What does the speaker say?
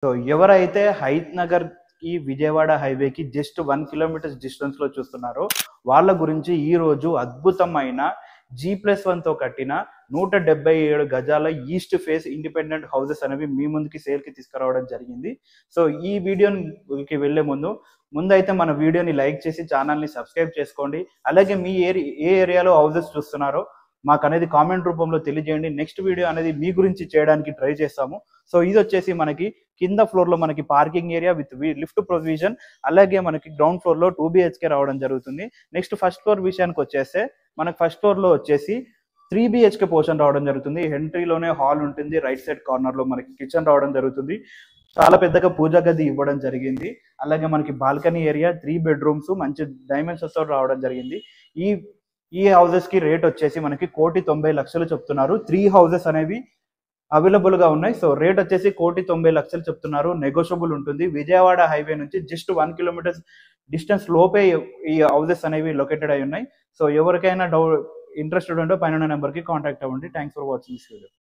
So ఎవరైతే హైత్ నగర్ కి విజయవాడ హైవేకి జస్ట్ 1 కిలోమీటర్స్ డిస్టెన్స్ లో చూస్తున్నారో వాళ్ళ గురించి ఈ రోజు అద్భుతమైన G+1 తో కట్టిన 177 గజాల ఈస్ట్ ఫేస్ ఇండిపెండెంట్ హౌసెస్ అనేవి మీ ముందుకి సేల్ కి తీసుకురావడం జరిగింది. సో ఈ వీడియోకి వెళ్లే ముందైతే మన వీడియోని లైక్ చేసి ఛానల్ ని సబ్స్క్రైబ్ చేసుకోండి. అలాగే మీ ఏ ఏరియాలో హౌసెస్ చూస్తున్నారో మాకు అనేది కామెంట్ రూపంలో తెలియజేయండి. నెక్స్ట్ వీడియో అనేది మీ గురించి చేయడానికి ట్రై చేస్తాము. సో ఇది వచ్చేసి మనకి కింద ఫ్లోర్ లో మనకి parking area with lift provision, అలాగే మనకి గ్రౌండ్ ఫ్లోర్ లో 2 BHK రావడం జరుగుతుంది. నెక్స్ట్ ఫస్ట్ ఫ్లోర్ విషయానికి వచ్చేస్తే మనకి ఫస్ట్ ఫ్లోర్ లో వచ్చేసి 3 BHK పోర్షన్ రావడం జరుగుతుంది. ఎంట్రీలోనే హాల్ ఉంటుంది. రైట్ సైడ్ కార్నర్ లో మనకి కిచెన్ రావడం జరుగుతుంది. చాలా పెద్దగా పూజా గది ఇవ్వడం జరిగింది. అలాగే మనకి బాల్కనీ ఏరియా 3 బెడ్రూమ్స్ మంచి డైమెన్షన్స్ తో రావడం జరిగింది. ఈ హౌసెస్ కి రేట్ వచ్చేసి మనకి 1,90,00,000 చెప్తున్నారు. 3 హౌసెస్ అనేవి అవైలబుల్ గా ఉన్నాయి. సో రేట్ వచ్చేసి 1,90,00,000 చెప్తున్నారు. నెగోషియబుల్ ఉంటుంది. విజయవాడ హైవే నుంచి జస్ట్ 1 కిలోమీటర్స్ డిస్టెన్స్ లోపే ఈ హౌసెస్ అనేవి లొకేటెడ్ అయి ఉన్నాయి. సో ఎవరికైనా ఇంట్రెస్టెడ్ ఉంటే పైన నెంబర్ కి కాంటాక్ట్ అవ్వండి. Thanks for watching this video.